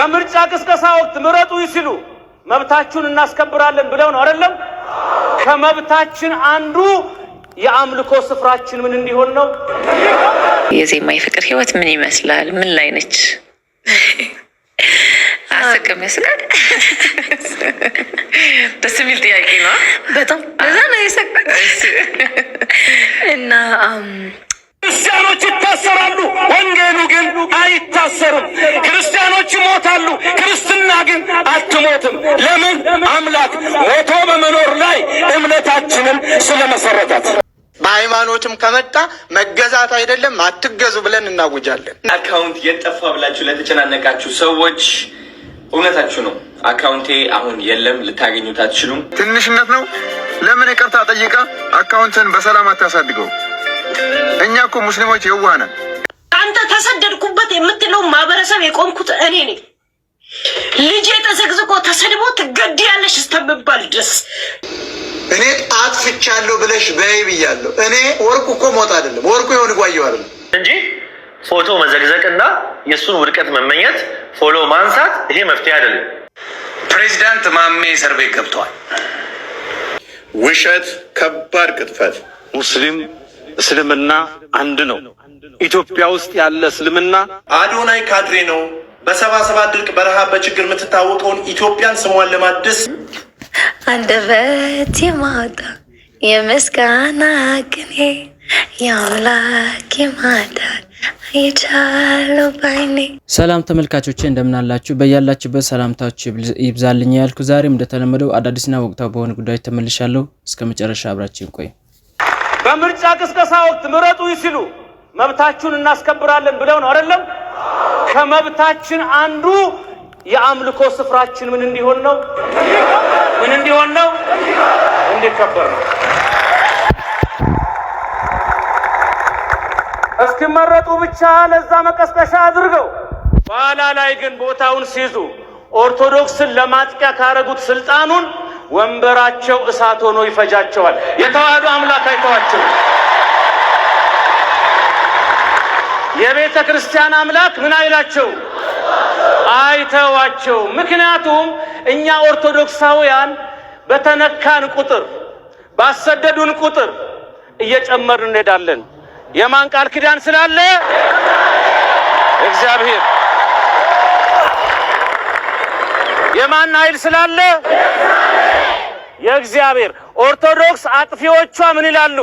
በምርጫ ቅስቀሳ ወቅት ምረጡ ይስሉ መብታችሁን እናስከብራለን ብለው ነው አይደለም? ከመብታችን አንዱ የአምልኮ ስፍራችን ምን እንዲሆን ነው? የዜማ የፍቅር ህይወት ምን ይመስላል? ምን ላይ ነች? አስቀም ያስቃል። ደስ የሚል ጥያቄ ነው። በጣም ለዛ ነው የሰቀቀ እና ክርስቲያኖች ይታሰራሉ፣ ወንጌሉ ግን አይታሰርም። ክርስቲያኖች ይሞታሉ፣ ክርስትና ግን አትሞትም። ለምን? አምላክ ሞቶ በመኖር ላይ እምነታችንን ስለመሰረታት። በሃይማኖትም ከመጣ መገዛት አይደለም አትገዙ ብለን እናውጃለን። አካውንት የጠፋ ብላችሁ ለተጨናነቃችሁ ሰዎች እውነታችሁ ነው። አካውንቴ አሁን የለም፣ ልታገኙት አትችሉም። ትንሽነት ነው። ለምን ይቅርታ ጠይቃ አካውንትን በሰላም አታሳድገው? እኛ እኮ ሙስሊሞች የዋህ ነን። አንተ ተሰደድኩበት የምትለው ማህበረሰብ የቆምኩት እኔ ነኝ። ልጄ ተዘግዝቆ ተሰድቦ ትገድያለሽ እስከምባል ድረስ እኔ አጥፍቻለሁ ብለሽ በይ ብያለሁ። እኔ ወርቁ እኮ ሞት አይደለም፣ ወርቁ የሆነ ጓየው አይደለም እንጂ ፎቶ መዘግዘቅና የሱን ውድቀት መመኘት ፎሎ ማንሳት ይሄ መፍትሄ አይደለም። ፕሬዚዳንት ማሜ እስር ቤት ገብተዋል። ውሸት፣ ከባድ ቅጥፈት። ሙስሊም እስልምና አንድ ነው። ኢትዮጵያ ውስጥ ያለ እስልምና አዶናይ ካድሬ ነው። በ77 ድርቅ በረሃብ በችግር የምትታወቀውን ኢትዮጵያን ስሟን ለማደስ አንደበት የማውጣ የምስጋና ቅኔ የአምላክ የማዳን አይቻለሁ ባይኔ። ሰላም ተመልካቾቼ እንደምናላችሁ በያላችሁበት ሰላምታችሁ ይብዛልኝ ያልኩ ዛሬም እንደተለመደው አዳዲስና ወቅታዊ በሆነ ጉዳዮች ተመልሻለሁ። እስከ መጨረሻ አብራችሁን ቆዩ። በምርጫ ቅስቀሳ ወቅት ምረጡ ይስሉ መብታችሁን እናስከብራለን ብለው ነው አይደለም? ከመብታችን አንዱ የአምልኮ ስፍራችን ምን እንዲሆን ነው? ምን እንዲሆን ነው? እንዲከበር ነው። እስኪመረጡ ብቻ ለዛ መቀስቀሻ አድርገው በኋላ ላይ ግን ቦታውን ሲይዙ ኦርቶዶክስን ለማጥቂያ ካረጉት ስልጣኑን ወንበራቸው እሳት ሆኖ ይፈጃቸዋል። የተዋህዶ አምላክ አይተዋቸው። የቤተ ክርስቲያን አምላክ ምን አይላቸው? አይተዋቸው። ምክንያቱም እኛ ኦርቶዶክሳውያን በተነካን ቁጥር ባሰደዱን ቁጥር እየጨመርን እንሄዳለን። የማን ቃል ኪዳን ስላለ? እግዚአብሔር። የማን ኃይል ስላለ? የእግዚአብሔር። ኦርቶዶክስ አጥፊዎቿ ምን ይላሉ?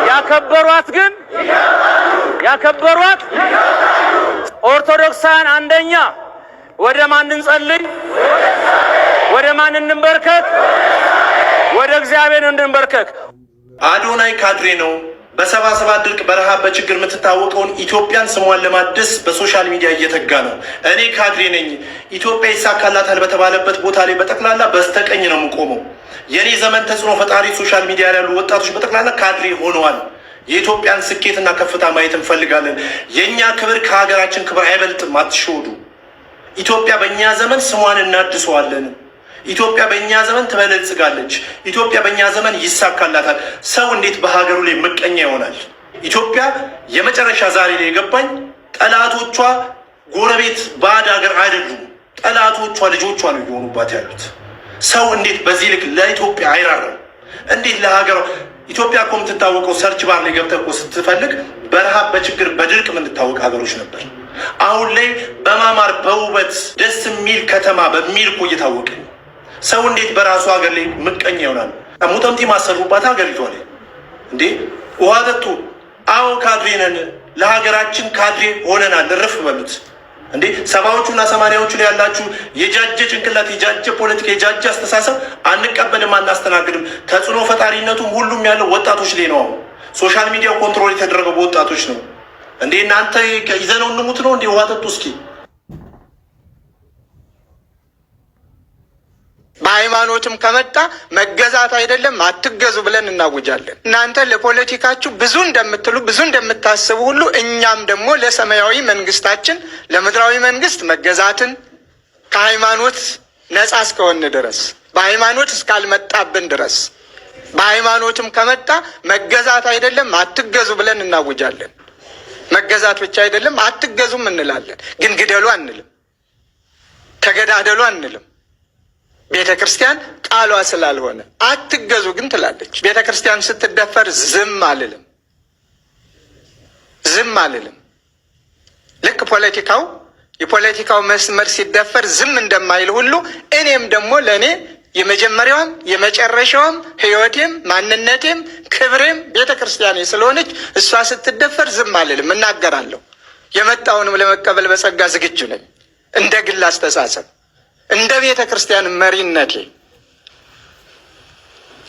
ያከበሯት ግን ያከበሯት ኦርቶዶክሳውያን አንደኛ ወደ ማን እንጸልይ? ወደ ማን እንበርከክ? ወደ እግዚአብሔር እንበርከክ። አዶናይ ካድሬ ነው። በ77 ድርቅ በረሃብ በችግር የምትታወቀውን ኢትዮጵያን ስሟን ለማደስ በሶሻል ሚዲያ እየተጋ ነው። እኔ ካድሬ ነኝ፣ ኢትዮጵያ ይሳካላታል በተባለበት ቦታ ላይ በጠቅላላ በስተቀኝ ነው የምቆመው። የኔ ዘመን ተጽዕኖ ፈጣሪ ሶሻል ሚዲያ ላይ ያሉ ወጣቶች በጠቅላላ ካድሬ ሆነዋል። የኢትዮጵያን ስኬትና ከፍታ ማየት እንፈልጋለን። የኛ ክብር ከሀገራችን ክብር አይበልጥም። አትሸወዱ። ኢትዮጵያ በእኛ ዘመን ስሟን እናድሰዋለን። ኢትዮጵያ በእኛ ዘመን ትበለጽጋለች። ኢትዮጵያ በእኛ ዘመን ይሳካላታል። ሰው እንዴት በሀገሩ ላይ ምቀኛ ይሆናል? ኢትዮጵያ የመጨረሻ ዛሬ ላይ የገባኝ ጠላቶቿ ጎረቤት ባዕድ ሀገር አይደሉም። ጠላቶቿ ልጆቿ ነው እየሆኑባት ያሉት። ሰው እንዴት በዚህ ልክ ለኢትዮጵያ አይራራም? እንዴት ለሀገሯ? ኢትዮጵያ እኮ የምትታወቀው ሰርች ባር ላይ ገብተህ እኮ ስትፈልግ በረሃብ በችግር በድርቅ የምንታወቅ ሀገሮች ነበር። አሁን ላይ በማማር በውበት ደስ የሚል ከተማ በሚል እኮ እየታወቀ ሰው እንዴት በራሱ ሀገር ላይ ምቀኛ ይሆናል? ሙጠምጢ ማሰሩባት ሀገሪቷ ላይ እንዴ! ውሃ ጠጡ። አዎ ካድሬ ነን፣ ለሀገራችን ካድሬ ሆነናል። እርፍ በሉት እንዴ! 70ዎቹና 80ዎቹ ላይ ያላችሁ የጃጀ ጭንቅላት፣ የጃጀ ፖለቲካ፣ የጃጀ አስተሳሰብ አንቀበልም፣ አናስተናግድም። ተጽዕኖ ፈጣሪነቱም ሁሉም ያለው ወጣቶች ላይ ነው። ሶሻል ሚዲያው ኮንትሮል የተደረገው በወጣቶች ነው እንዴ! እናንተ ይዘነው እንሙት ነው እንዴ? ውሃ ጠጡ እስኪ። በሃይማኖትም ከመጣ መገዛት አይደለም አትገዙ ብለን እናውጃለን። እናንተ ለፖለቲካችሁ ብዙ እንደምትሉ ብዙ እንደምታስቡ ሁሉ እኛም ደግሞ ለሰማያዊ መንግስታችን ለምድራዊ መንግስት መገዛትን ከሃይማኖት ነፃ እስከሆን ድረስ በሃይማኖት እስካልመጣብን ድረስ በሃይማኖትም ከመጣ መገዛት አይደለም አትገዙ ብለን እናውጃለን። መገዛት ብቻ አይደለም አትገዙም እንላለን፣ ግን ግደሉ አንልም። ተገዳደሉ አንልም። ቤተ ክርስቲያን ቃሏ ስላልሆነ አትገዙ ግን ትላለች። ቤተ ክርስቲያን ስትደፈር ዝም አልልም። ልክ የፖለቲካው መስመር ሲደፈር ዝም እንደማይል ሁሉ እኔም ደግሞ ለእኔ የመጀመሪያዋም የመጨረሻዋም ሕይወቴም ማንነቴም ክብሬም ቤተ ክርስቲያኔ ስለሆነች እሷ ስትደፈር ዝም አልልም፣ እናገራለሁ። የመጣውንም ለመቀበል በጸጋ ዝግጁ ነኝ። እንደ ግል አስተሳሰብ እንደ ቤተ ክርስቲያን መሪነቴ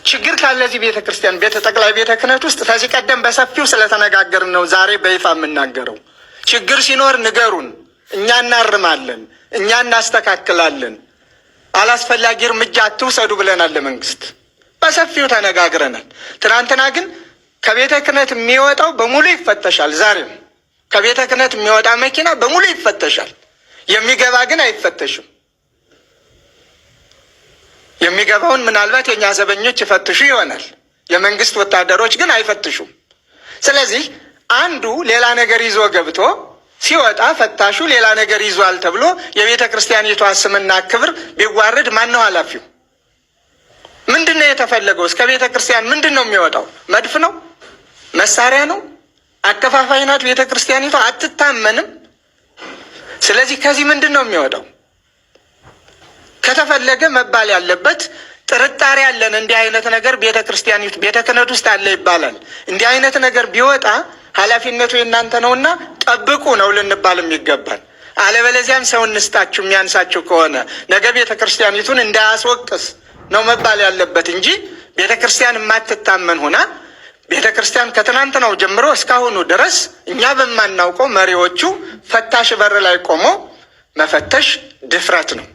ችግር ካለዚህ ቤተ ክርስቲያን ጠቅላይ ቤተ ክህነት ውስጥ ከዚህ ቀደም በሰፊው ስለተነጋገርን ነው ዛሬ በይፋ የምናገረው። ችግር ሲኖር ንገሩን፣ እኛ እናርማለን፣ እኛ እናስተካክላለን፣ አላስፈላጊ እርምጃ አትውሰዱ ብለናል ለመንግስት። በሰፊው ተነጋግረናል። ትናንትና ግን ከቤተ ክህነት የሚወጣው በሙሉ ይፈተሻል። ዛሬም ከቤተ ክህነት የሚወጣ መኪና በሙሉ ይፈተሻል። የሚገባ ግን አይፈተሽም። የሚገባውን ምናልባት የእኛ ዘበኞች ይፈትሹ ይሆናል። የመንግስት ወታደሮች ግን አይፈትሹም። ስለዚህ አንዱ ሌላ ነገር ይዞ ገብቶ ሲወጣ ፈታሹ ሌላ ነገር ይዟል ተብሎ የቤተ ክርስቲያኒቷ ስምና ክብር ቢዋረድ ማን ነው ኃላፊው? ምንድን ነው የተፈለገው? እስከ ቤተ ክርስቲያን ምንድን ነው የሚወጣው? መድፍ ነው? መሳሪያ ነው? አከፋፋይ ናት ቤተ ክርስቲያኒቷ፣ አትታመንም። ስለዚህ ከዚህ ምንድን ነው የሚወጣው? ከተፈለገ መባል ያለበት ጥርጣሬ ያለን እንዲህ አይነት ነገር ቤተ ክርስቲያኒቱ ቤተ ክህነት ውስጥ አለ ይባላል። እንዲህ አይነት ነገር ቢወጣ ኃላፊነቱ የእናንተ ነውና ጠብቁ ነው ልንባልም ይገባል። አለበለዚያም ሰው እንስጣችሁ የሚያንሳችሁ ከሆነ ነገ ቤተ ክርስቲያኒቱን እንዳያስወቅስ ነው መባል ያለበት እንጂ ቤተ ክርስቲያን የማትታመን ሆና ቤተ ክርስቲያን ከትናንትናው ጀምሮ እስካሁኑ ድረስ እኛ በማናውቀው መሪዎቹ ፈታሽ በር ላይ ቆሞ መፈተሽ ድፍረት ነው።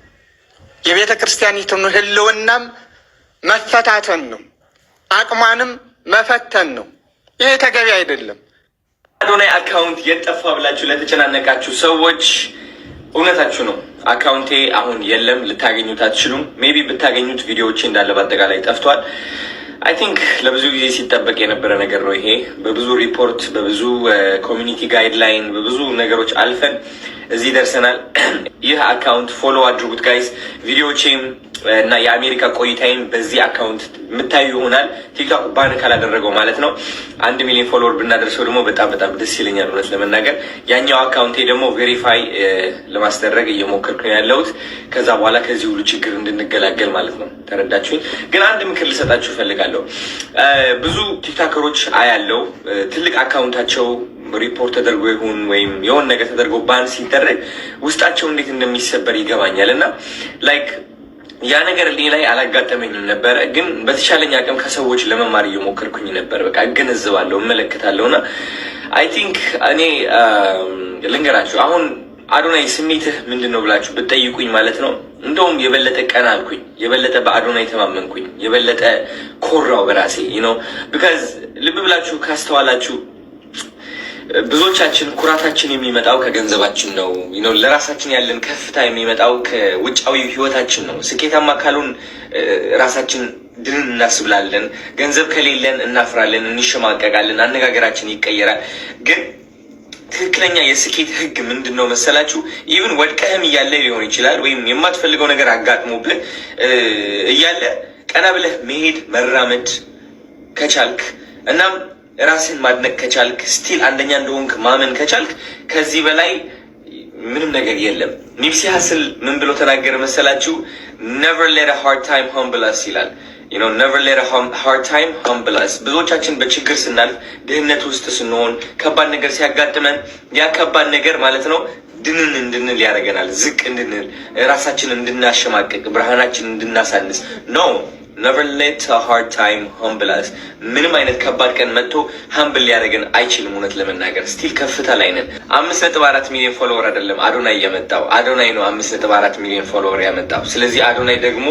የቤተ ክርስቲያኒቱን ሕልውናም መፈታተን ነው። አቅሟንም መፈተን ነው። ይሄ ተገቢ አይደለም። አዶናይ አካውንት የጠፋ ብላችሁ ለተጨናነቃችሁ ሰዎች እውነታችሁ ነው። አካውንቴ አሁን የለም፣ ልታገኙት አትችሉም። ሜቢ ብታገኙት ቪዲዮዎቼ እንዳለ በአጠቃላይ ጠፍቷል። አይ ቲንክ ለብዙ ጊዜ ሲጠበቅ የነበረ ነገር ነው ይሄ። በብዙ ሪፖርት፣ በብዙ ኮሚኒቲ ጋይድላይን፣ በብዙ ነገሮች አልፈን እዚህ ደርሰናል። ይህ አካውንት ፎሎ አድርጉት ጋይስ። ቪዲዮዎቼም እና የአሜሪካ ቆይታይም በዚህ አካውንት የምታዩ ይሆናል። ቲክቶክ ባን ካላደረገው ማለት ነው። 1 ሚሊዮን ፎሎወር ብናደርሰው ደግሞ በጣም ደስ ይለኛል እውነት ለመናገር። ያኛው አካውንቴ ደግሞ ቬሪፋይ ለማስደረግ እየሞከርኩ ነው ያለሁት። ከዛ በኋላ ከዚህ ሁሉ ችግር እንድንገላገል ማለት ነው። ተረዳችሁኝ? ግን አንድ ምክር ልሰጣችሁ እፈልጋለሁ። ብዙ ቲክቶከሮች አያለው ትልቅ አካውንታቸው ሪፖርት ተደርጎ ይሁን ወይም የሆነ ነገር ተደርጎ ባን ሲደረግ ውስጣቸው እንዴት እንደሚሰበር ይገባኛል። እና ላይክ ያ ነገር እኔ ላይ አላጋጠመኝም ነበረ፣ ግን በተሻለኝ አቅም ከሰዎች ለመማር እየሞከርኩኝ ነበር። በቃ እገነዘባለሁ፣ እመለከታለሁ። እና አይ ቲንክ እኔ ልንገራችሁ አሁን አዶናይ ስሜትህ ምንድን ነው ብላችሁ ብትጠይቁኝ ማለት ነው እንደውም የበለጠ ቀና አልኩኝ፣ የበለጠ በአዶናይ ተማመንኩኝ፣ የበለጠ ኮራው በራሴ ነው። ቢካዝ ልብ ብላችሁ ካስተዋላችሁ ብዙዎቻችን ኩራታችን የሚመጣው ከገንዘባችን ነው። ለራሳችን ያለን ከፍታ የሚመጣው ከውጫዊ ህይወታችን ነው። ስኬታማ ካሉን ራሳችን ድንን እናስብላለን። ገንዘብ ከሌለን እናፍራለን፣ እንሸማቀቃለን፣ አነጋገራችን ይቀየራል። ግን ትክክለኛ የስኬት ህግ ምንድን ነው መሰላችሁ? ኢቭን ወድቀህም እያለ ሊሆን ይችላል፣ ወይም የማትፈልገው ነገር አጋጥሞብህ እያለ ቀና ብለህ መሄድ መራመድ ከቻልክ እናም ራስን ማድነቅ ከቻልክ ስቲል አንደኛ እንደሆንክ ማመን ከቻልክ ከዚህ በላይ ምንም ነገር የለም። ኒፕሲ ሀስል ምን ብሎ ተናገረ መሰላችሁ? never let a hard time humble us ይላል። never let a hard time humble us። ብዙዎቻችን በችግር ስናልፍ፣ ድህነት ውስጥ ስንሆን፣ ከባድ ነገር ሲያጋጥመን ያ ከባድ ነገር ማለት ነው ድንን እንድንል ያደርገናል። ዝቅ እንድንል፣ ራሳችንን እንድናሸማቅቅ፣ ብርሃናችንን እንድናሳንስ ነው። never let a hard time humble us። ምንም አይነት ከባድ ቀን መጥቶ ሀምብል ሊያደርገን አይችልም። እውነት ለመናገር ስቲል ከፍታ ላይ ነን። 5.4 ሚሊዮን ፎሎወር አይደለም አዶናይ ያመጣው፣ አዶናይ ነው 5.4 ሚሊዮን ፎሎወር ያመጣው። ስለዚህ አዶናይ ደግሞ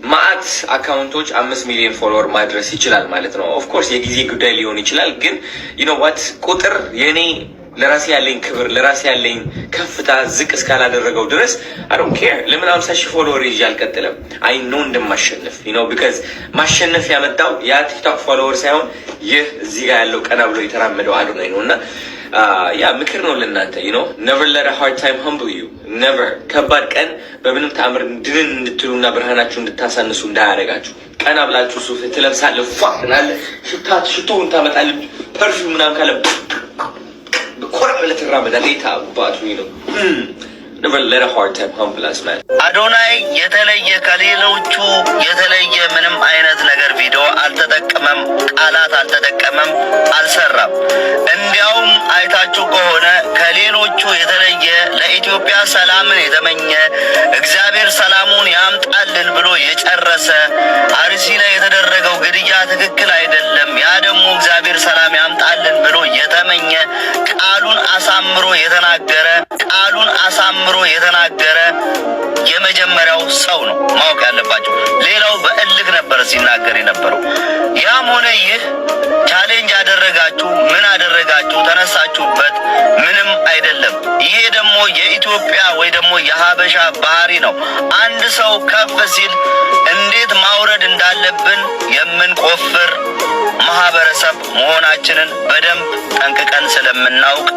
ማአት አካውንቶች 5 ሚሊዮን ፎሎወር ማድረስ ይችላል ማለት ነው። ኦፍኮርስ የጊዜ ጉዳይ ሊሆን ይችላል፣ ግን ዋት ቁጥር የኔ ለራሴ ያለኝ ክብር ለራሴ ያለኝ ከፍታ ዝቅ እስካላደረገው ድረስ አይ ዶንት ኬር። ለምን 50 ሺህ ፎሎወር ይዤ አልቀጥልም? አይ ኖ እንደማሸነፍ ቢካዝ ማሸነፍ ያመጣው ያ ቲክቶክ ፎሎወር ሳይሆን ይህ እዚህ ጋር ያለው ቀና ብሎ የተራመደው አዶናይ ነው። እና ያ ምክር ነው ለእናንተ never let a hard time humble you never ከባድ ቀን በምንም ተአምር ድንን እንድትሉና ብርሃናችሁ እንድታሳንሱ እንዳያደርጋችሁ ቀና ብላችሁ ሱፍ ትለብሳለህ ፏናለ ሽቶውን ታመጣለህ ፐርፊውም ምናምን ካለ ኮራ ብለህ ትራመዳለህ ይታባቱ never let a hard time humble us man አዶናይ የተለየ ከሌሎቹ የተለየ ምንም አይነት ነገር ቪዲዮ አልተጠቀመም ቃላት አልተጠቀመም አልሰራም እንዲያውም አይታችሁ ከሆነ ከሌሎቹ የተለየ ለኢትዮጵያ ሰላምን የተመኘ እግዚአብሔር ሰላሙን ያምጣልን ብሎ የጨረሰ አርሲ ላይ የተደረገው ግድያ ትክክል አይደለም ያ ደግሞ እግዚአብሔር ሰላም ያምጣልን ብሎ የተመኘ ቃሉን አሳምሮ የተናገረ የመጀመሪያው ሰው ነው ማወቅ ያለባችሁ ሌላው በእልክ ነበር ሲናገር የነበረው ያም ሆነ ይህ ቻሌንጅ ያደረጋችሁ ምን አደረጋችሁ ተነሳችሁበት ምንም አይደለም ይሄ ደግሞ የኢትዮጵያ ወይ ደግሞ የሀበሻ ባህሪ ነው አንድ ሰው ከፍ ሲል እንዴት ማውረድ እንዳለብን የምንቆፍር ማህበረሰብ መሆናችንን በደንብ ጠንቅቀን ስለምናውቅ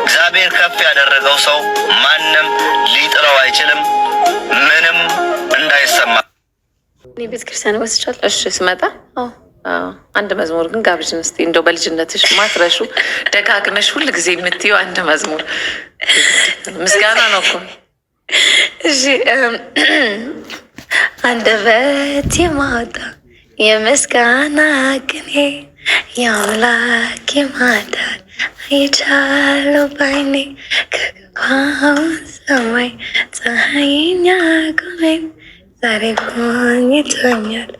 እግዚአብሔር ከፍ ያደረገው ሰው ማንም ሊጥለው አይችልም ምንም እንዳይሰማ እኔ ቤተክርስቲያን ወስቻለሁ እሺ ስመጣ አንድ መዝሙር ግን ጋብዥን እስቲ እንደው በልጅነትሽ ማትረሹ ደጋግመሽ ሁሉ ጊዜ የምትይው አንድ መዝሙር ምስጋና ነው እኮ እሺ አንደበት የማውጣ የምስጋና ቅኔ የአምላክ ማዳን አይቻለሁ ባይኔ ከገባው ሰማይ ፀሐይኛ ቆመኝ ዛሬ ሆኝቶኛል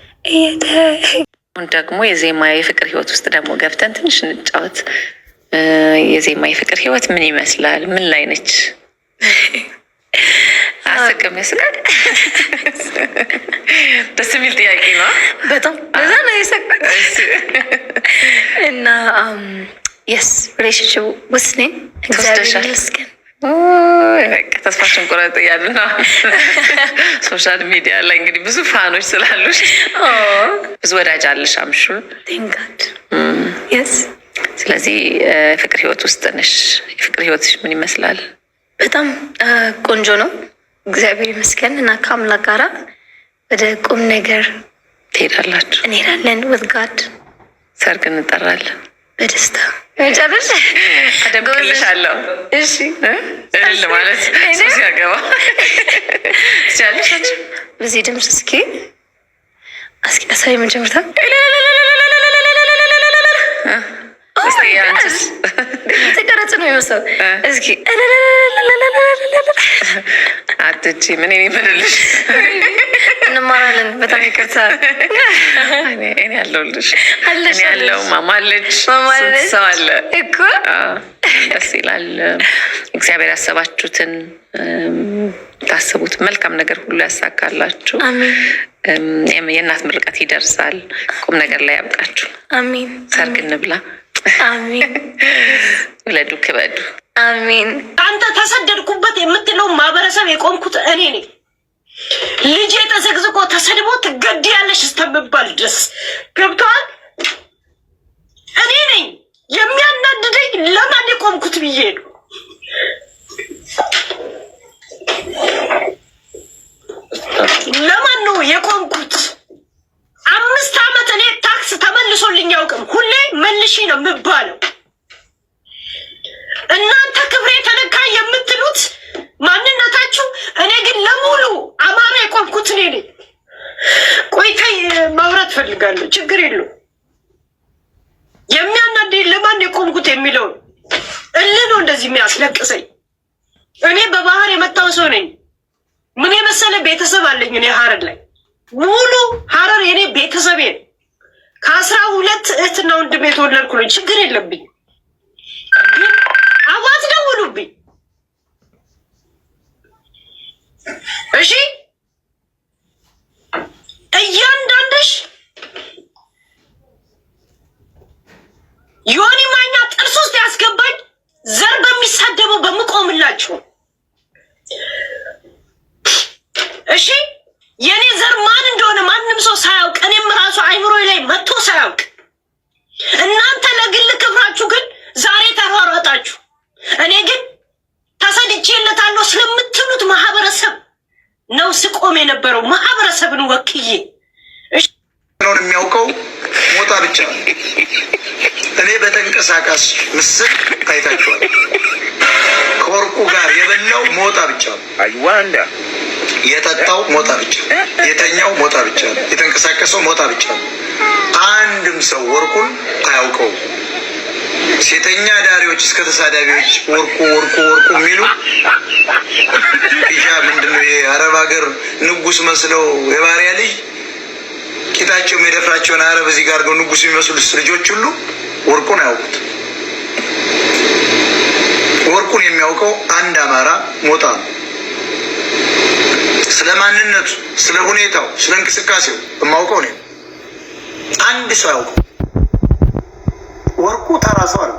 ደግሞ የዜማ የፍቅር ህይወት ውስጥ ደግሞ ገብተን ትንሽ እንጫወት የዜማ የፍቅር ህይወት ምን ይመስላል ምን ላይ ነች አስቀም ያስቃል ደስ የሚል ጥያቄ ነው በጣም በዛ ነው ያስቃል እና yes relationship with me እግዚአብሔር ይመስገን ተስፋሽን ቁረጥ ያለና ሶሻል ሚዲያ ላይ እንግዲህ ብዙ ፋኖች ስላሉሽ ብዙ ወዳጅ አለሽ አምሹ thank god yes ስለዚህ ፍቅር ህይወት ውስጥ ነሽ የፍቅር ህይወትሽ ምን ይመስላል በጣም ቆንጆ ነው እግዚአብሔር ይመስገን እና ከአምላክ ጋራ ወደ ቁም ነገር ትሄዳላችሁ እንሄዳለን with god ሰርግ እንጠራለን በደስታ መጨረሻ አደምቅልሻለሁ እሺ እልል ማለት ሶስ ያገባ ቻለሽ በዚህ ድምፅ እስኪ አሳይ መጀመርታ እስኪ አንቺስ ተቀረጽ ነው የመሰው እስኪ አትቺ ምን ይመልልሽ እንማራለን በጣም ይቅርታ እኔ ያለሁልሽ እኔ ያለው ማማለች ሰው አለ እኮ ደስ ይላል እግዚአብሔር ያሰባችሁትን ታስቡት መልካም ነገር ሁሉ ያሳካላችሁ አሜን የእናት ምርቃት ይደርሳል ቁም ነገር ላይ ያብቃችሁ አሜን ሰርግ እንብላ አሜን ወለዱ ከበዱ አሜን አንተ ተሰደድኩበት የምትለው ማህበረሰብ የቆምኩት እኔ ነኝ ልጄ ተዘግዝቆ ተሰድቦ ትገድያለሽ እስከምባል ድረስ ገብቷል እኔ ነኝ የሚያናድደኝ ለማን የቆምኩት ብዬ ነው ለማን ነው የቆምኩት 5 ዓመት እኔ ታክስ ተመልሶልኝ ያውቅም ሁሌ መልሺ ነው የምባለው እናንተ ክብሬ ተነካ የምትሉት ማንነታችሁ እኔ ግን ለሙሉ አማራ የቆምኩት እኔ ነኝ ቆይተይ ማውራት ፈልጋለሁ ችግር የለው የሚያናደኝ ለማን የቆምኩት የሚለው ነው እንደዚህ የሚያስለቅሰኝ እኔ በባህር የመጣው ሰው ነኝ ምን የመሰለ ቤተሰብ አለኝ እኔ ሀረር ላይ ሙሉ ሀረር የኔ ቤተሰቤ ከ12 እህትና ወንድም የተወለድኩ ነኝ ችግር የለብኝ አዋት ደውሉብኝ እሺ እያንዳንድሽ ዮኒ ማኛ ጥርስ ውስጥ ያስገባኝ ዘር በሚሳደበው በምቆምላችሁ እሺ የኔ ዘር ማን እንደሆነ ማንም ሰው ሳያውቅ እኔም ራሱ አይምሮዬ ላይ መጥቶ ሳያውቅ እናንተ ለግል ክብራችሁ ግን ዛሬ ተሯሯጣችሁ ነው ስቆም የነበረው ማህበረሰብን ወክዬ ነው የሚያውቀው ሞጣ ብቻ። እኔ በተንቀሳቃሽ ምስል ታይታችኋል። ከወርቁ ጋር የበላው ሞጣ ብቻ ነው። አይዋንዳ የጠጣው ሞጣ ብቻ፣ የተኛው ሞጣ ብቻ፣ የተንቀሳቀሰው ሞጣ ብቻ። አንድም ሰው ወርቁን አያውቀው። ሴተኛ ዳሪዎች እስከ ተሳዳቢዎች ወርቁ ወርቁ ወርቁ የሚሉ ኢሻ ምንድነው የአረብ ሀገር ንጉስ መስለው የባሪያ ልጅ ቂጣቸው የሚደፍራቸውን አረብ እዚህ ጋር ነው ንጉስ የሚመስሉ ልጆች ሁሉ ወርቁን አያውቁት። ወርቁን የሚያውቀው አንድ አማራ ሞጣ ነው። ስለ ማንነቱ፣ ስለ ሁኔታው፣ ስለ እንቅስቃሴው የማውቀው ነው። አንድ ሰው ያውቀው። ወርቁ ተራ ሰው አለ።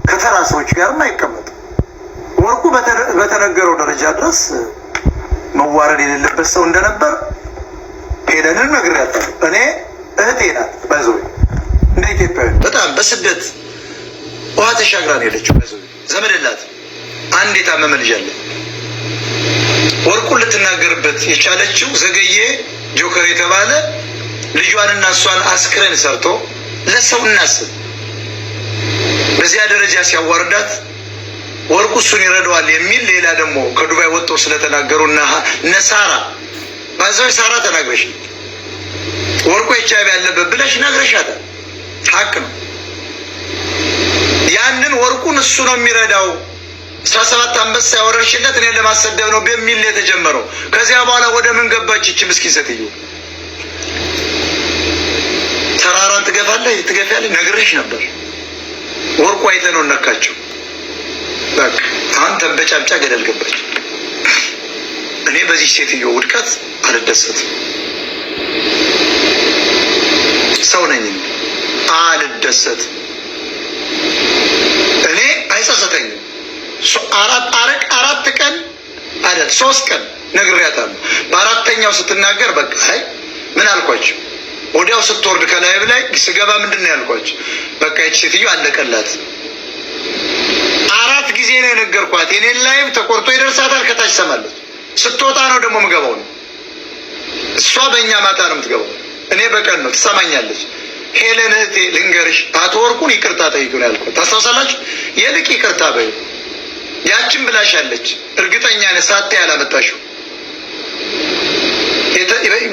ከተራ ሰዎች ጋርም አይቀመጥም። ወርቁ በተነገረው ደረጃ ድረስ መዋረድ የሌለበት ሰው እንደነበር ሄደንን ነግሬያታለሁ። እኔ እህቴ ናት ባይዘው እንደ ኢትዮጵያዊ በጣም በስደት ውሃ ተሻግራ ነው የሄደችው። ባይዘው ዘመድ የላት አንድ የታመመ ልጅ አለ። ወርቁን ልትናገርበት የቻለችው ዘገየ ጆከር የተባለ ልጇንና እሷን አስክሬን ሰርቶ ለሰው እናስብ በዚያ ደረጃ ሲያዋርዳት ወርቁ እሱን ይረዳዋል የሚል ሌላ ደግሞ ከዱባይ ወጥተው ስለተናገሩና ነሳራ ባዛው ሳራ ተናግረሽ ወርቁ ኤችአይቪ ያለበት ብለሽ ነግረሻታል። ሀቅ ነው። ያንን ወርቁን እሱ ነው የሚረዳው 17 አንበሳ ያወረርሽለት እኔ ለማሰደብ ነው በሚል የተጀመረው። ከዚያ በኋላ ወደ ምን ገባች እቺ ምስኪን ሴትዮ? ተራራን ትገፋለች ነግሬሽ ነበር። ወርቁ አይተነው ነካቸው። በቃ አንተም በጫምጫ ገደል ገባች። እኔ በዚህ ሴትዮ ውድቀት አልደሰትም። ሰው ነኝ፣ አልደሰትም። እኔ አይጸጸተኝም። አራት ቀን አይደል 3 ቀን ነግሬያታለሁ። በአራተኛው ስትናገር በቃ አይ ምን አልኳቸው? ወዲያው ስትወርድ ከላይብ ላይ ስገባ ምንድን ነው ያልኳቸው? በቃ ይህች ሴትዮ አለቀላት። 4 ጊዜ ነው የነገርኳት። የኔን ላይብ ተቆርጦ ይደርሳታል፣ ከታች ሰማለች። ስትወጣ ነው ደግሞ ምገባው ነው። እሷ በእኛ ማታ ነው የምትገባው፣ እኔ በቀን ነው ትሰማኛለች። ሄለን እህቴ ልንገርሽ፣ አቶ ወርቁን ይቅርታ ጠይቁ ነው ያልኳት። ታስታውሳላችሁ? የልቅ ይቅርታ በይ ያችን ብላሻለች። እርግጠኛ ነኝ ሳቴ ያላመጣሽው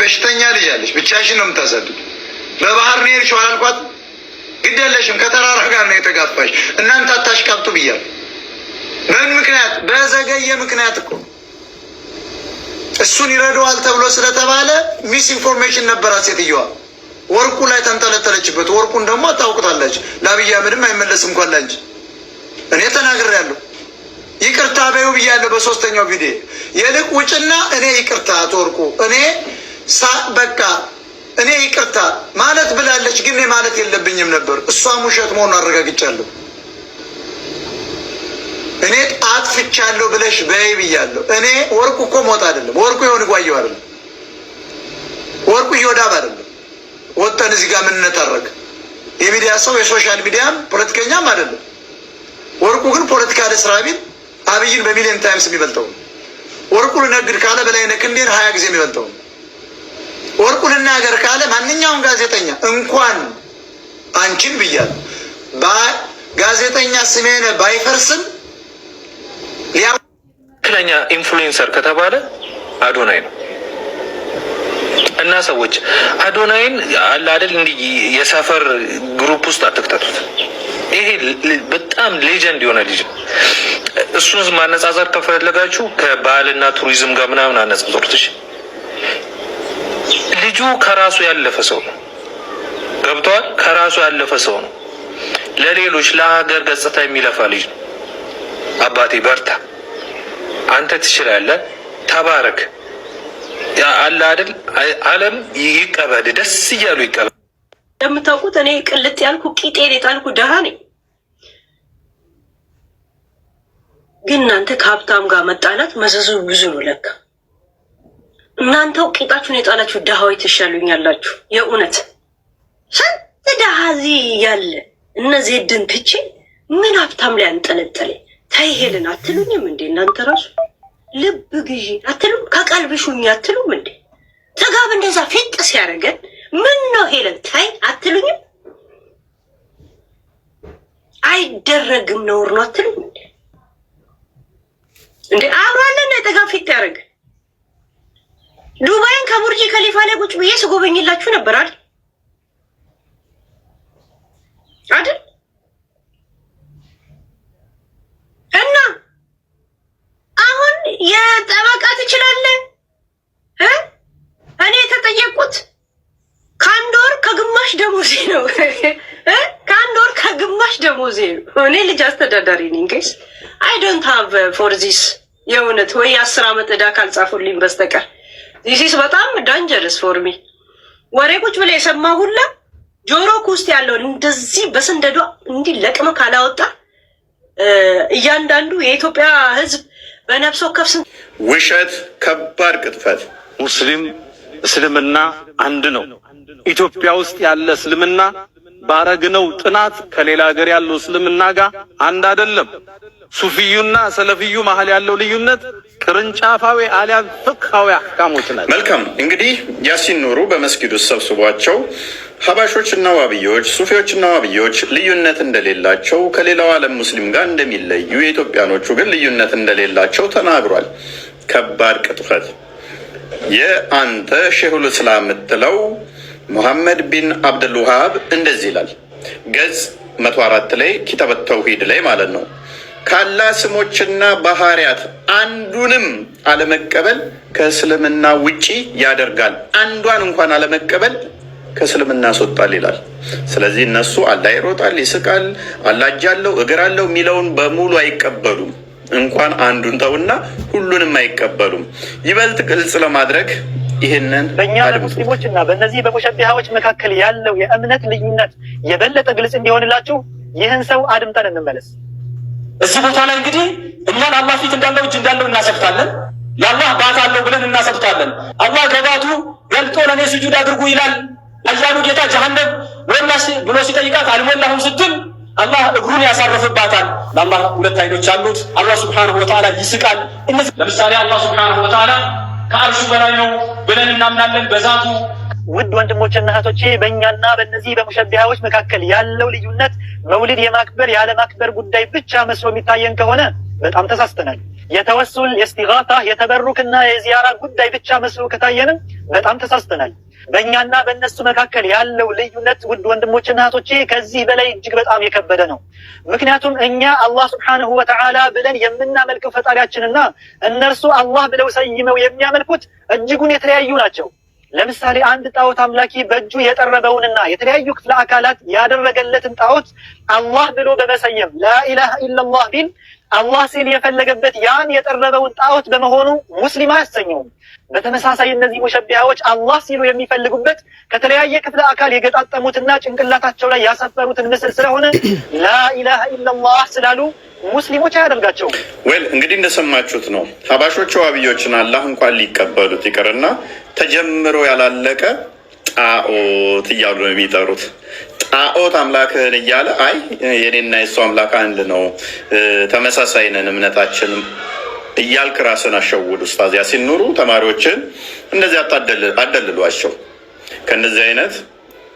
በሽተኛ ልጅ አለች፣ ብቻሽን ነው የምታሳድግ። በባህር ነው የሄድሽው አላልኳት? ግድ የለሽም ከተራራ ጋር ነው የተጋፋሽ። እናንተ አታሽቃብጡ ብያለሁ። በምን ምክንያት? በዘገየ ምክንያት እኮ እሱን ይረዳዋል ተብሎ ስለተባለ ሚስ ኢንፎርሜሽን ነበራት ሴትዮዋ። ወርቁ ላይ ተንጠለጠለችበት። ወርቁን ደግሞ ታውቁታለች። ለአብይ አህመድም አይመለስም እንኳን ላንቺ። እኔ ተናግሬያለሁ፣ ይቅርታ በይው ብያለሁ በ3ኛው ቪዲዮ። የልቅ ውጭና እኔ ይቅርታ አቶ ወርቁ በቃ እኔ ይቅርታ ማለት ብላለች፣ ግን ማለት የለብኝም ነበር። እሷም ውሸት መሆኑን አረጋግጫለሁ። እኔ አጥፍቻለሁ ብለሽ በይ ብያለሁ። እኔ ወርቁ እኮ ሞት አይደለም፣ ወርቁ የሆነ ጓየው አይደለም፣ ወርቁ ይወዳብ አይደለም። ወጥተን እዚህ ጋር ምንነታረግ የሚዲያ ሰው የሶሻል ሚዲያም ፖለቲከኛም አይደለም። ወርቁ ግን ፖለቲካ ለስራ ቢል አብይን በሚሊዮን ታይምስ የሚበልጠው ወርቁ ልነግድ ካለ በላይነህ ክንዴን 20 ጊዜ የሚበልጠው ወርቁ ልናገር ካለ ማንኛውም ጋዜጠኛ እንኳን አንቺን ብያለሁ ጋዜጠኛ ስሜነ ባይፈርስም ትክክለኛ ኢንፍሉዌንሰር ከተባለ አዶናይ ነው። እና ሰዎች አዶናይን አለ አይደል እንዲህ የሰፈር ግሩፕ ውስጥ አትክተቱት። ይሄ በጣም ሌጀንድ የሆነ ልጅ። እሱን ማነጻጸር ከፈለጋችሁ ከባህልና ቱሪዝም ጋር ምናምን አነጻጽሩት። ልጁ ከራሱ ያለፈ ሰው ነው። ገብቷል? ከራሱ ያለፈ ሰው ነው። ለሌሎች ለሀገር ገጽታ የሚለፋ ልጅ ነው። አባቴ በርታ፣ አንተ ትችላለህ፣ ተባረክ። ያ አለ አይደል ዓለም ይቀበል፣ ደስ እያሉ ይቀበል። እንደምታውቁት እኔ ቅልጥ ያልኩ ቂጤን የጣልኩ ደሃ ነኝ። ግን እናንተ ከሀብታም ጋር መጣላት መዘዙ ብዙ ነው ለካ። እናንተው ቂጣችሁን የጣላችሁ ደሃዎች ትሻሉኛላችሁ። የእውነት ስንት ደሃ እዚህ ያለ እነዚህ ድን ትቼ ምን ሀብታም ላይ አንጠለጠለ። ተይ ሄልን አትሉኝም እንዴ እናንተ ራሱ? ልብ ግዢ አትሉም? ከቀልብሹኝ አትሉም እንዴ? ተጋብ እንደዛ ፊት ሲያደርገን ምን ነው ሄለን ታይ አትሉኝም? አይደረግም ነውር ነው አትሉም እንዴ? እንዴ አብራለን ተጋብ ፊት ያደርገ ዱባይን ከቡርጅ ከሊፋ ላይ ቁጭ ብዬ ስጎበኝላችሁ ነበር አይደል? አይደል? እና አሁን የጠበቃ ትችላለህ? እኔ የተጠየቁት ከአንድ ወር ከግማሽ ደሞዜ ነው። ከአንድ ወር ከግማሽ ደሞዜ ነው። እኔ ልጅ አስተዳዳሪ ነኝ ጋይስ። አይ ዶንት ሃቭ ፎር ዚስ የእውነት ወይ 10 ዓመት ዕዳ ካልጻፉልኝ በስተቀር ዚስ በጣም ዳንጀረስ ፎር ሚ። ወሬ ቁጭ ብለህ የሰማ ሁላ ጆሮክ ውስጥ ያለውን እንደዚህ በስንደዷ እንዲህ ለቅመ ካላወጣ እያንዳንዱ የኢትዮጵያ ሕዝብ በነፍስ ወከፍ ውሸት፣ ከባድ ቅጥፈት። ሙስሊም እስልምና አንድ ነው። ኢትዮጵያ ውስጥ ያለ እስልምና ባረግነው ጥናት ከሌላ ሀገር ያለው እስልምና ጋር አንድ አይደለም። ሱፊዩና ሰለፊዩ መሀል ያለው ልዩነት ቅርንጫፋዊ አሊያም ፍቅሃዊ አህካሞች ናቸው። መልካም እንግዲህ ያሲን ኑሩ በመስጊድ ውስጥ ሰብስቧቸው ሀባሾችና ዋብዮች፣ ሱፊዎችና ዋብዮች ልዩነት እንደሌላቸው ከሌላው ዓለም ሙስሊም ጋር እንደሚለዩ የኢትዮጵያኖቹ ግን ልዩነት እንደሌላቸው ተናግሯል። ከባድ ቅጥፈት። የአንተ ሼሁል እስላም የምትለው ሙሐመድ ቢን አብዱልውሃብ እንደዚህ ይላል ገጽ 104 ላይ ኪታብ ተውሂድ ላይ ማለት ነው። ካላህ ስሞችና ባህሪያት አንዱንም አለመቀበል ከእስልምና ውጪ ያደርጋል። አንዷን እንኳን አለመቀበል ከእስልምና ያስወጣል ይላል። ስለዚህ እነሱ አላህ ይሮጣል፣ ይስቃል፣ አላህ እጅ አለው እግር አለው የሚለውን በሙሉ አይቀበሉም። እንኳን አንዱን ተውና ሁሉንም አይቀበሉም። ይበልጥ ግልጽ ለማድረግ ይህንን በእኛ በሙስሊሞች እና በእነዚህ በሙሸቢሃዎች መካከል ያለው የእምነት ልዩነት የበለጠ ግልጽ እንዲሆንላችሁ ይህን ሰው አድምጠን እንመለስ። እዚህ ቦታ ላይ እንግዲህ እኛን አላህ ፊት እንዳለው እጅ እንዳለው እናሰብታለን። ለአላህ ባት አለው ብለን እናሰብታለን። አላህ ገባቱ ገልጦ ለእኔ ስጁድ አድርጉ ይላል። አያሉ ጌታ ጀሃነም ሞላሽ ብሎ ሲጠይቃት አልሞላሁም ስትል አላህ እግሩን ያሳርፍባታል። ለአላህ ሁለት አይኖች አሉት። አላህ ሱብሓነሁ ወተዓላ ይስቃል። እነዚህ ለምሳሌ አላህ ሱብሓነሁ ወተዓላ ከአርሹ በላይ ነው ብለን እናምናለን በዛቱ። ውድ ወንድሞችና እህቶቼ በእኛና በእነዚህ በሙሸቢሃዎች መካከል ያለው ልዩነት መውሊድ የማክበር ያለ ማክበር ጉዳይ ብቻ መስሎ የሚታየን ከሆነ በጣም ተሳስተናል። የተወሱል የስቲጋታ የተበሩክና የዚያራ ጉዳይ ብቻ መስሎ ከታየንም በጣም ተሳስተናል። በእኛና በእነሱ መካከል ያለው ልዩነት ውድ ወንድሞችና እህቶቼ ከዚህ በላይ እጅግ በጣም የከበደ ነው። ምክንያቱም እኛ አላህ ሱብሓነሁ ወተዓላ ብለን የምናመልከው ፈጣሪያችንና እነርሱ አላህ ብለው ሰይመው የሚያመልኩት እጅጉን የተለያዩ ናቸው። ለምሳሌ አንድ ጣዖት አምላኪ በእጁ የጠረበውንና የተለያዩ ክፍለ አካላት ያደረገለትን ጣዖት አላህ ብሎ በመሰየም ላኢላሃ ኢላላህ ቢል አላህ ሲል የፈለገበት ያን የጠረበውን ጣዖት በመሆኑ ሙስሊም አያሰኘውም። በተመሳሳይ እነዚህ ሙሸቢሃዎች አላህ ሲሉ የሚፈልጉበት ከተለያየ ክፍለ አካል የገጣጠሙትና ጭንቅላታቸው ላይ ያሰፈሩትን ምስል ስለሆነ ላኢላሃ ኢላላህ ስላሉ ሙስሊሞች አያደርጋቸውም። ወል እንግዲህ እንደሰማችሁት ነው። ሀባሾቹ ዋብዮችን አላህ እንኳን ሊቀበሉት ይቅርና ተጀምሮ ያላለቀ ጣዖት እያሉ ነው የሚጠሩት። ጣዖት አምላክህን እያለ አይ የኔና የሱ አምላክ አንድ ነው፣ ተመሳሳይ ነን እምነታችን እያልክ ራስን አሸውድ። ኡስታዝ ያሲን ኑሩ ተማሪዎችን እንደዚህ አደልሏቸው። ከእንደዚህ አይነት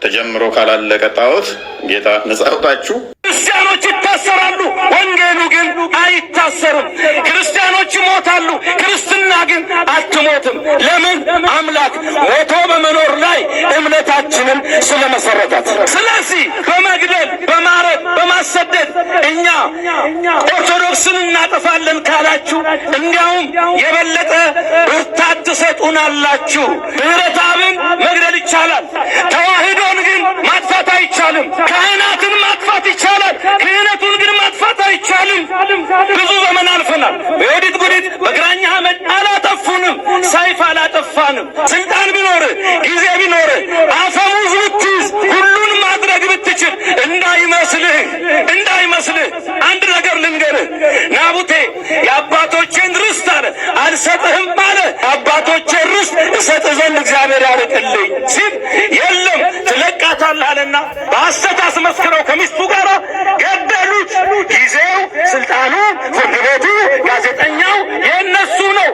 ተጀምሮ ካላለቀ ጣዖት ጌታ ነጻ አውጣችሁ። ክርስቲያኖች ይታሰራሉ፣ ወንጌሉ ግን አይታሰርም። ክርስቲያኖች ይሞታሉ፣ ክርስትና ግን አትሞትም። ለምን? አምላክ ሞቶ በመኖር ላይ እምነታችንን ስለመሰረታት። ስለዚህ በመግደል በማረድ በማሰደድ እኛ ኦርቶዶክስን እናጠፋለን ካላችሁ እንዲያውም የበለጠ ብርታት ትሰጡናላችሁ። ምህረት አብን መግደል ይቻላል፣ ተዋህዶን ግን ማጥፋት አይቻልም። ካህናትን ማጥፋት ይቻላል፣ ክህነቱን ግን ማጥፋት አይቻልም። ብዙ ዘመን አልፈናል። በዮዲት ጉዲት በግራኛ አመድ አላጠፉንም፣ ሰይፍ አላጠፋንም። ስልጣን ቢኖር ጊዜ ቢኖር አፈሙዝ ብትይዝ ሁሉን ማድረግ ብትችል እንዳይመስልህ አንድ ነገር ልንገርህ። ናቡቴ የአባቶቼን ርስት አለ አልሰጥህም አለ። አባቶቼን ርስት እሰጥህ ዘንድ እግዚአብሔር ያርቅልኝ ሲል የለም ትለቃታለህ አለና በሐሰት አስመስክረው ከሚስቱ ጋር ገደሉት። ጊዜው፣ ስልጣኑ፣ ፍርድ ቤቱ፣ ጋዜጠኛው የእነሱ ነው።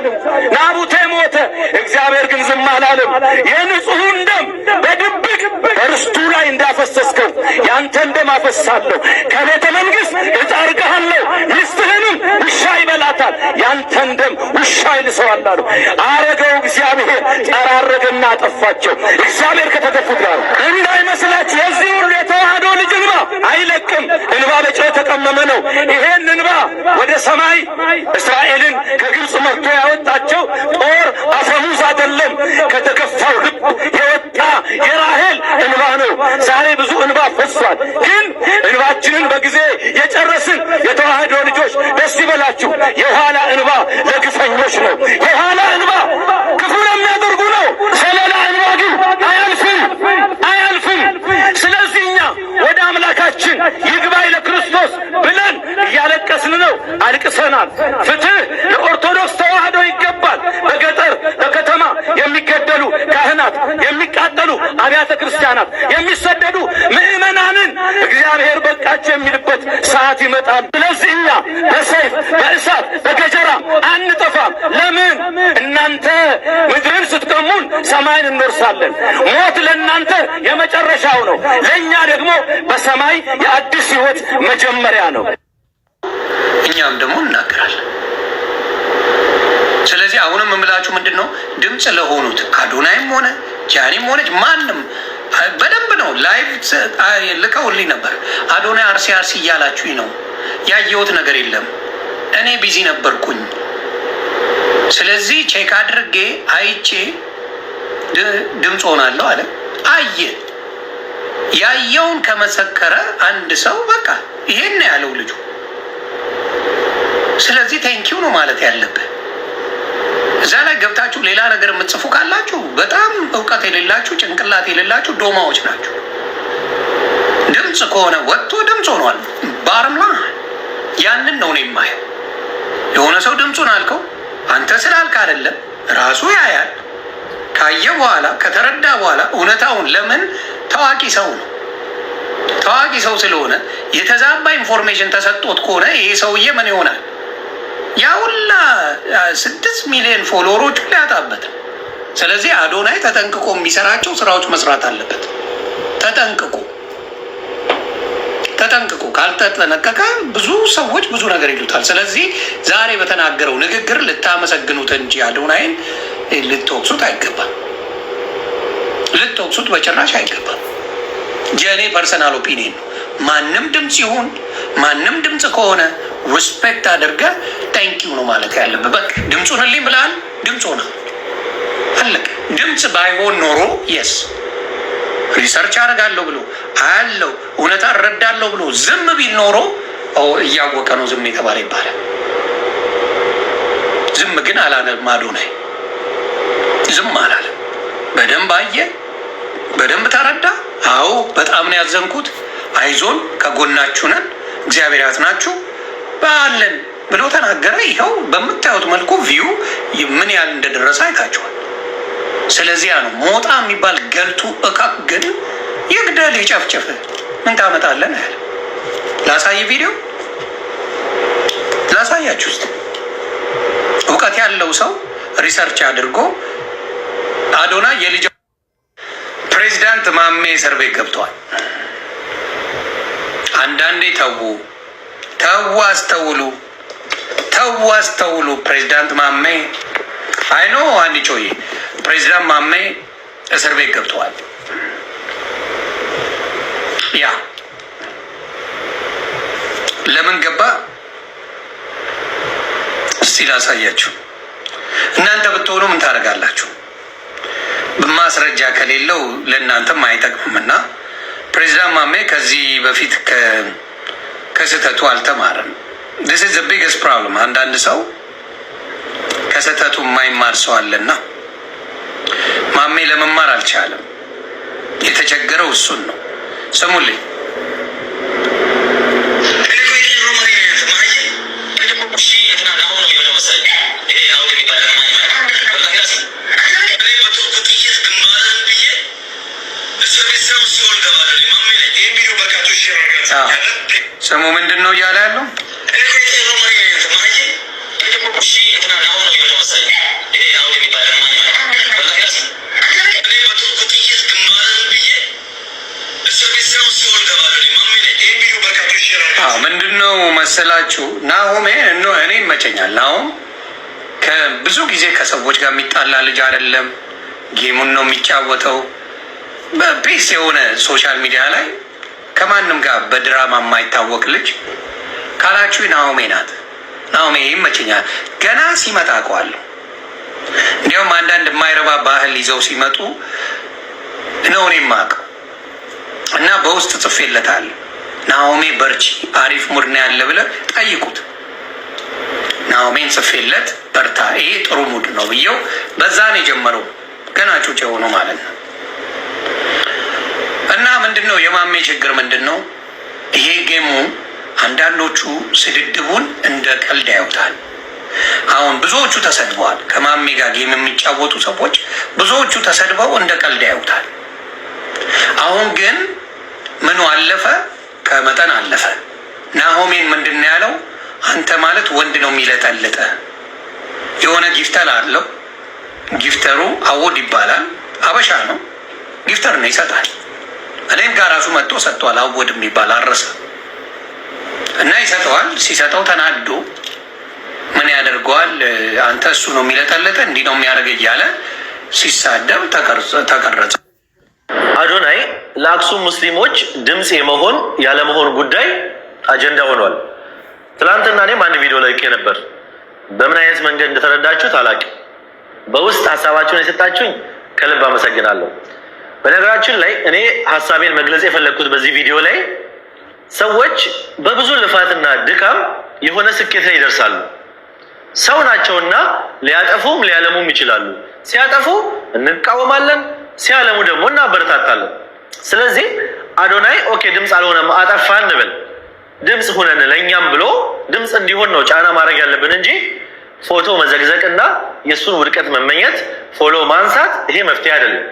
አልቻልም። ናቡቴ ሞተ፣ እግዚአብሔር ግን ዝም አላለም። የንጹሑን ደም በድብቅ በርስቱ ላይ እንዳፈሰስከው ያንተን ደም አፈሳለሁ። ከቤተ መንግሥት እጠርግሃለሁ፣ ሚስትህንም ውሻ ይበላታል፣ ያንተን ደም ውሻ ይልሰዋል አሉ። አረገው እግዚአብሔር፣ ጠራረገና አጠፋቸው። እግዚአብሔር ከተገፉት ጋር እንዳይመስላችሁ። የዚህ ሁሉ የተዋህዶ ልጅ እንባ አይለቅም። እንባ በጨው የተቀመመ ነው። ይሄን እንባ ወደ ሰማይ እስራኤልን ከግብፅ መርቶ ያወጣቸው ጦር አፈሙዝ አይደለም፣ ከተገፋው ልብ የወጣ የራሔል እንባ ነው። ዛሬ ብዙ እንባ ፈሷል፣ ግን እንባችንን በጊዜ የጨረስን የተዋህዶ ልጆች ደስ ይበላችሁ። የኋላ እንባ ለግፈኞች ነው። የኋላ እንባ ክፉ ለሚያደርጉ ነው። ሰለላ እንባ ግን አያልፍም፣ አያልፍም። ስለዚህ እኛ ወደ አምላካችን ይግባኝ ለክርስቶስ ብለን እያለቀስን ነው። አልቅሰናል። ፍትህ ለኦርቶዶክስ ተዋህዶ ይገባል። በገጠር በከተማ የሚገደሉ ካህናት፣ የሚቃጠሉ አብያተ ክርስቲያናት፣ የሚሰደዱ ምዕመናንን እግዚአብሔር በቃቸው የሚልበት ሰዓት ይመጣል። ስለዚህ እኛ በሰይፍ በእሳት በገጀራ አንጠፋም። ለምን? እናንተ ምድርን ስትቀሙን ሰማይን እንወርሳለን። ሞት ለእናንተ የመጨረሻው ነው፣ ለእኛ ደግሞ በሰማይ የአዲስ ሕይወት መጀመሪያ ነው። እኛም ደግሞ እናገራለን። ስለዚህ አሁንም የምላችሁ ምንድን ነው? ድምፅ ለሆኑት አዶናይም ሆነ ጃኒም ሆነች ማንም በደንብ ነው ላይቭ ልከውልኝ ነበር። አዶናይ አርሲ አርሲ እያላችሁኝ ነው። ያየሁት ነገር የለም። እኔ ቢዚ ነበርኩኝ። ስለዚህ ቼክ አድርጌ አይቼ ድምፅ ሆናለሁ አለ። አየ ያየውን ከመሰከረ አንድ ሰው በቃ ይሄን ያለው ልጁ። ስለዚህ ቴንኪው ነው ማለት ያለብህ። እዛ ላይ ገብታችሁ ሌላ ነገር የምትጽፉ ካላችሁ በጣም እውቀት የሌላችሁ ጭንቅላት የሌላችሁ ዶማዎች ናችሁ። ድምፅ ከሆነ ወጥቶ ድምፅ ሆኗል። ባርምላ ያንን ነው ነው የማየው። የሆነ ሰው ድምፁን አልከው አንተ ስላልክ አይደለም፣ ራሱ ያያል። ካየ በኋላ ከተረዳ በኋላ እውነታውን ለምን ታዋቂ ሰው ነው። ታዋቂ ሰው ስለሆነ የተዛባ ኢንፎርሜሽን ተሰጥቶት ከሆነ ይሄ ሰውዬ ምን ይሆናል? ያ ሁላ 6 ሚሊዮን ፎሎወሮች ሊያጣበት። ስለዚህ አዶናይ ተጠንቅቆ የሚሰራቸው ስራዎች መስራት አለበት። ተጠንቅቆ ካልተጠነቀቀ ብዙ ሰዎች ብዙ ነገር ይሉታል። ስለዚህ ዛሬ በተናገረው ንግግር ልታመሰግኑት እንጂ አዶናይን ልትወቅሱት አይገባም። ልትወቅሱት በጭራሽ አይገባም። የእኔ ፐርሰናል ኦፒኒየን ነው። ማንም ድምፅ ይሁን ማንም ድምፅ ከሆነ ሪስፔክት አድርገ ታንኪዩ ነው ማለት ያለብህ። በቃ ድምፁን ልኝ ብለሃል፣ ድምፅ ሆነ አለቀ። ድምፅ ባይሆን ኖሮ የስ ሪሰርች አደርጋለሁ ብሎ አያለው እውነታ እረዳለሁ ብሎ ዝም ቢል ኖሮ እያወቀ ነው ዝም የተባለ ይባላል። ዝም ግን አላለም። አዶናይ ዝም አላለም። በደንብ አየ፣ በደንብ ተረዳ። አዎ በጣም ነው ያዘንኩት፣ አይዞን ከጎናችሁ ነን፣ እግዚአብሔር ያጽናችሁ ባለን ብሎ ተናገረ። ይኸው በምታዩት መልኩ ቪው ምን ያህል እንደደረሰ አይታችኋል። ስለዚያ ነው ሞጣ የሚባል ገልቱ እካክ ግን ይግደል ይጨፍጭፍ ምን ታመጣለን ያለ። ላሳይ ቪዲዮ ላሳያችሁ ውስጥ እውቀት ያለው ሰው ሪሰርች አድርጎ አዶናይ የልጅ ፕሬዚዳንት ማሜ እስር ቤት ገብተዋል። አንዳንዴ አስተውሉ። ፕሬዚዳንት ማሜ አይኖ አንድ ጮዬ ፕሬዚዳንት ማሜ እስር ቤት ገብተዋል። ያ ለምን ገባ እስቲ ላሳያችሁ። እናንተ ብትሆኑ ምን ታደርጋላችሁ? ማስረጃ ከሌለው ለእናንተም አይጠቅምምና ፕሬዚዳንት ማሜ ከዚህ በፊት ከስህተቱ አልተማረም። this is the biggest problem። አንዳንድ ሰው ከስህተቱ የማይማር ሰው አለና ማሜ ለመማር አልቻለም። የተቸገረው እሱን ነው። ስሙልኝ። ስሙ ምንድን ነው እያለ ያለው? ምንድነው መሰላችሁ ናሆሜ እኔ ይመቸኛል። ናሆም ከብዙ ጊዜ ከሰዎች ጋር የሚጣላ ልጅ አይደለም። ጌሙን ነው የሚጫወተው በፔስ የሆነ ሶሻል ሚዲያ ላይ ከማንም ጋር በድራማ የማይታወቅ ልጅ ካላችሁ ናሆሜ ናት። ናሆሜ ይመቸኛል። ገና ሲመጣ አውቀዋለሁ። እንዲያውም አንዳንድ የማይረባ ባህል ይዘው ሲመጡ ነው እኔ የማውቀው እና በውስጥ ጽፌለታለሁ። ናሆሜ በርቺ፣ አሪፍ ሙድ ነው ያለ ብለህ ጠይቁት። ናሆሜን ጽፌለት በርታ፣ ይሄ ጥሩ ሙድ ነው ብየው በዛ ነው የጀመረው። ገና ጩጭ የሆኑ ማለት ነው። እና ምንድን ነው የማሜ ችግር ምንድን ነው? ይሄ ጌሙ አንዳንዶቹ ስድድቡን እንደ ቀልድ ያዩታል። አሁን ብዙዎቹ ተሰድበዋል። ከማሜ ጋር ጌም የሚጫወቱ ሰዎች ብዙዎቹ ተሰድበው እንደ ቀልድ ያዩታል። አሁን ግን ምኑ አለፈ? ከመጠን አለፈ። ናሆሜን ምንድን ነው ያለው? አንተ ማለት ወንድ ነው የሚለጠልጠ የሆነ ጊፍተር አለው። ጊፍተሩ አወድ ይባላል። አበሻ ነው፣ ጊፍተር ነው፣ ይሰጣል። እኔም ጋር ራሱ መጥቶ ሰጥቷል። አወድ የሚባል አረሰ እና ይሰጠዋል። ሲሰጠው ተናዶ ምን ያደርገዋል? አንተ እሱ ነው የሚለጠልጠ እንዲህ ነው የሚያደርግ እያለ ሲሳደብ ተቀረጸ። አዶናይ ለአክሱም ሙስሊሞች ድምፅ የመሆን ያለመሆን ጉዳይ አጀንዳ ሆኗል። ትላንትና እኔም አንድ ቪዲዮ ለቅቄ ነበር። በምን አይነት መንገድ እንደተረዳችሁት አላውቅም። በውስጥ ሀሳባችሁን የሰጣችሁኝ ከልብ አመሰግናለሁ። በነገራችን ላይ እኔ ሀሳቤን መግለጽ የፈለግኩት በዚህ ቪዲዮ ላይ ሰዎች በብዙ ልፋትና ድካም የሆነ ስኬት ላይ ይደርሳሉ። ሰው ናቸውና ሊያጠፉም ሊያለሙም ይችላሉ። ሲያጠፉ እንቃወማለን፣ ሲያለሙ ደግሞ እናበረታታለን። ስለዚህ አዶናይ ኦኬ ድምፅ አልሆነም አጠፋ እንበል፣ ድምፅ ሁነን ለእኛም ብሎ ድምፅ እንዲሆን ነው ጫና ማድረግ ያለብን እንጂ ፎቶ መዘግዘቅና የእሱን ውድቀት መመኘት ፎሎ ማንሳት ይሄ መፍትሄ አይደለም።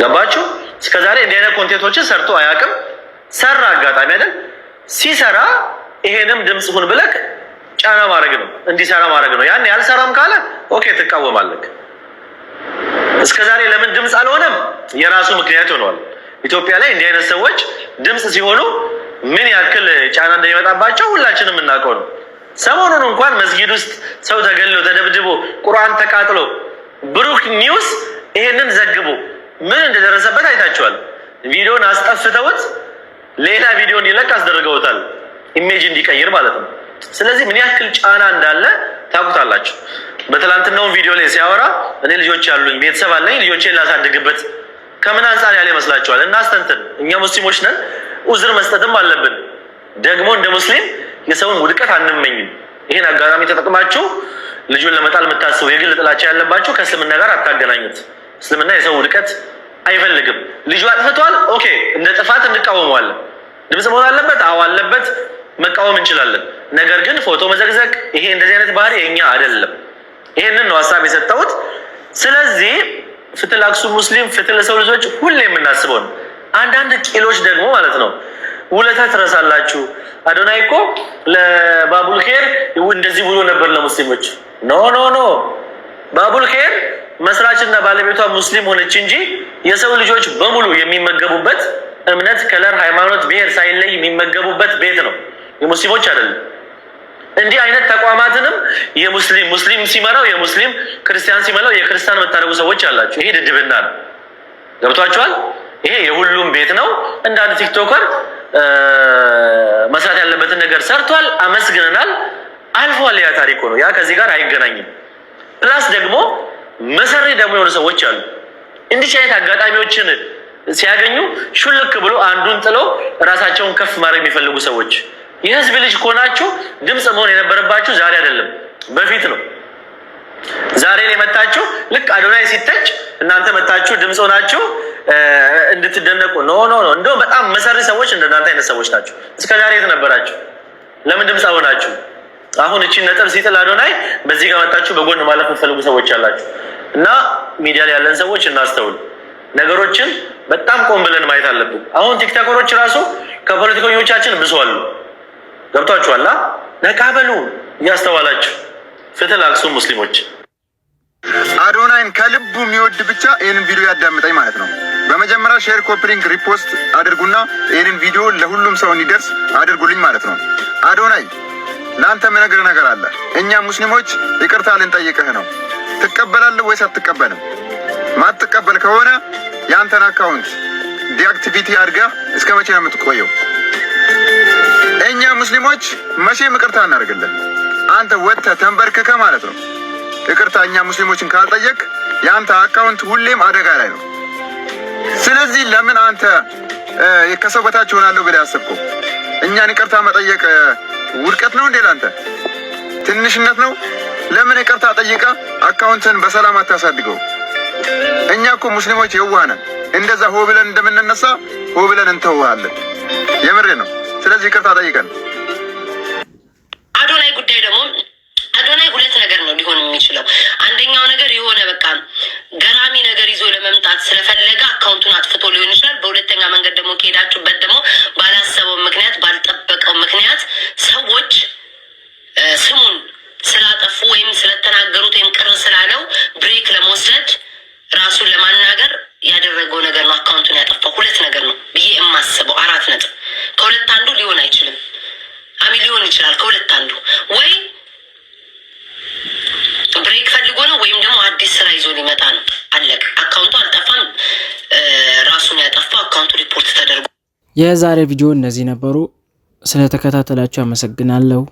ገባችሁ? እስከዛሬ እንዲህ አይነት ኮንቴንቶችን ሰርቶ አያውቅም። ሰራ አጋጣሚ አይደል? ሲሰራ ይሄንም ድምፅ ሁን ብለክ ጫና ማድረግ ነው፣ እንዲሰራ ማድረግ ነው። ያን ያልሰራም ካለ ኦኬ ትቃወማለክ። እስከዛሬ ለምን ድምፅ አልሆነም? የራሱ ምክንያት ሆነዋል። ኢትዮጵያ ላይ እንዲህ አይነት ሰዎች ድምፅ ሲሆኑ ምን ያክል ጫና እንደሚመጣባቸው ሁላችንም እናውቀው ነው። ሰሞኑን እንኳን መስጊድ ውስጥ ሰው ተገሎ ተደብድቦ ቁርአን ተቃጥሎ ብሩክ ኒውስ ይሄንን ዘግቦ ምን እንደደረሰበት አይታችኋል። ቪዲዮን አስጠፍተውት ሌላ ቪዲዮ እንዲለቅ አስደርገውታል፣ ኢሜጅ እንዲቀይር ማለት ነው። ስለዚህ ምን ያክል ጫና እንዳለ ታውቁታላችሁ። በትላንትናው ቪዲዮ ላይ ሲያወራ እኔ ልጆች ያሉኝ ቤተሰብ አለኝ ልጆቼን ላሳድግበት ከምን አንጻር ያለ ይመስላችኋል? እናስተንትን። እኛ ሙስሊሞች ነን፣ ኡዝር መስጠትም አለብን። ደግሞ እንደ ሙስሊም የሰውን ውድቀት አንመኝም። ይህን አጋጣሚ ተጠቅማችሁ ልጁን ለመጣል የምታስቡ የግል ጥላቻ ያለባችሁ ከእስልምና ጋር አታገናኙት። እስልምና የሰው ውድቀት አይፈልግም። ልጁ አጥፍቷል፣ ኦኬ እንደ ጥፋት እንቃወመዋለን። ድምፅ መሆን አለበት፣ አዎ አለበት፣ መቃወም እንችላለን። ነገር ግን ፎቶ መዘግዘግ ይሄ እንደዚህ አይነት ባህሪ የኛ አይደለም። ይሄንን ነው ሀሳብ የሰጠሁት። ስለዚህ ፍትህ ለአክሱም ሙስሊም፣ ፍትህ ለሰው ልጆች ሁሌ የምናስበው ነው። አንዳንድ ቂሎች ደግሞ ማለት ነው ውለታ ትረሳላችሁ። አዶናይ እኮ ለባቡል ኸይር እንደዚህ ብሎ ነበር ለሙስሊሞች። ኖ ኖ ኖ፣ ባቡል ኸይር መስራችና ባለቤቷ ሙስሊም ሆነች እንጂ የሰው ልጆች በሙሉ የሚመገቡበት እምነት፣ ከለር፣ ሃይማኖት፣ ብሔር ሳይለይ የሚመገቡበት ቤት ነው፣ የሙስሊሞች አይደለም። እንዲህ አይነት ተቋማትንም ሙስሊም ሲመራው የሙስሊም ክርስቲያን ሲመራው የክርስቲያን የምታደርጉ ሰዎች አላችሁ። ይሄ ድድብና ነው። ገብቷችኋል? ይሄ የሁሉም ቤት ነው። እንደ አንድ ቲክቶከር መስራት ያለበትን ነገር ሰርቷል፣ አመስግነናል፣ አልፏል። ያ ታሪክ ነው። ያ ከዚህ ጋር አይገናኝም። ፕላስ ደግሞ መሰሪ ደግሞ የሆኑ ሰዎች አሉ። እንዲህ አይነት አጋጣሚዎችን ሲያገኙ ሹልክ ብሎ አንዱን ጥሎ ራሳቸውን ከፍ ማድረግ የሚፈልጉ ሰዎች፣ የህዝብ ልጅ ከሆናችሁ ድምፅ መሆን የነበረባችሁ ዛሬ አይደለም በፊት ነው። ዛሬ ላይ መጣችሁ ልክ አዶናይ ሲተች እናንተ መጣችሁ ድምፅ ሆናችሁ እንድትደነቁ ኖ ኖ ኖ። እንደውም በጣም መሰሪ ሰዎች እንደናንተ አይነት ሰዎች ናቸው። እስከ ዛሬ የት ነበራችሁ? ለምን ድምፅ ሆናችሁ? አሁን እቺን ነጥብ ሲጥል አዶናይ በዚህ ጋር መጣችሁ በጎን ማለት የምትፈልጉ ሰዎች አላችሁ። እና ሚዲያ ላይ ያለን ሰዎች እናስተውል። ነገሮችን በጣም ቆም ብለን ማየት አለብን። አሁን ቲክቶከሮች ራሱ ከፖለቲከኞቻችን ብሰዋሉ። ገብቷችኋል? ነቃበሉ እያስተዋላችሁ። ፍትህ ለአክሱም ሙስሊሞች። አዶናይን ከልቡ የሚወድ ብቻ ይህንን ቪዲዮ ያዳምጠኝ ማለት ነው። በመጀመሪያ ሼር፣ ኮፒ ሊንክ፣ ሪፖስት አድርጉና ይህንን ቪዲዮ ለሁሉም ሰው እንዲደርስ አድርጉልኝ ማለት ነው። አዶናይ ለአንተ ምነግር ነገር አለ። እኛ ሙስሊሞች ይቅርታ ልንጠይቅህ ነው። ትቀበላለህ ወይስ አትቀበልም? ማትቀበል ከሆነ የአንተን አካውንት ዲአክቲቪቲ አድርገህ እስከ መቼ ነው የምትቆየው? እኛ ሙስሊሞች መቼም ይቅርታ እናደርግልን። አንተ ወጥተህ ተንበርክከህ ማለት ነው ይቅርታ እኛ ሙስሊሞችን ካልጠየቅ የአንተ አካውንት ሁሌም አደጋ ላይ ነው። ስለዚህ ለምን አንተ ከሰው በታች ሆናለሁ ብለህ አሰብከው? እኛን ይቅርታ መጠየቅ ውድቀት ነው እንዴ? ላንተ ትንሽነት ነው? ለምን ይቅርታ ጠይቀህ አካውንትን በሰላም አታሳድገው? እኛ እኮ ሙስሊሞች የዋህ ነን። እንደዛ ሆ ብለን እንደምንነሳ ሆ ብለን እንተውሃለን። የምሬ ነው። ስለዚህ ይቅርታ ጠይቀን። አዶናይ ጉዳይ ደግሞ አዶናይ ሁለት ነገር ነው ሊሆን የሚችለው። አንደኛው ነገር የሆነ በቃ ገራሚ ነገር ይዞ ለመምጣት ስለፈለገ አካውንቱን አጥፍቶ ሊሆን ይችላል። በሁለተኛ መንገድ ደግሞ ከሄዳችሁበት ደግሞ ባላሰበው ምክንያት ባልጠበቀው ምክንያት ሰዎች ስሙን ስላጠፉ ወይም ስለተናገሩት ወይም ቅር ስላለው ብሬክ ለመውሰድ ራሱን ለማናገር ያደረገው ነገር ነው። አካውንቱን ያጠፋው ሁለት ነገር ነው ብዬ የማስበው 4 ነጥብ። ከሁለት አንዱ ሊሆን አይችልም። ሊሆን ይችላል ከሁለት አንዱ ወይ ብሬክ ፈልጎ ነው ወይም ደግሞ አዲስ ስራ ይዞ ሊመጣ ነው። አለቀ። አካውንቱ አልጠፋም። ራሱን ያጠፋው አካውንቱ ሪፖርት ተደርጎ። የዛሬ ቪዲዮ እነዚህ ነበሩ። ስለተከታተላችሁ አመሰግናለሁ።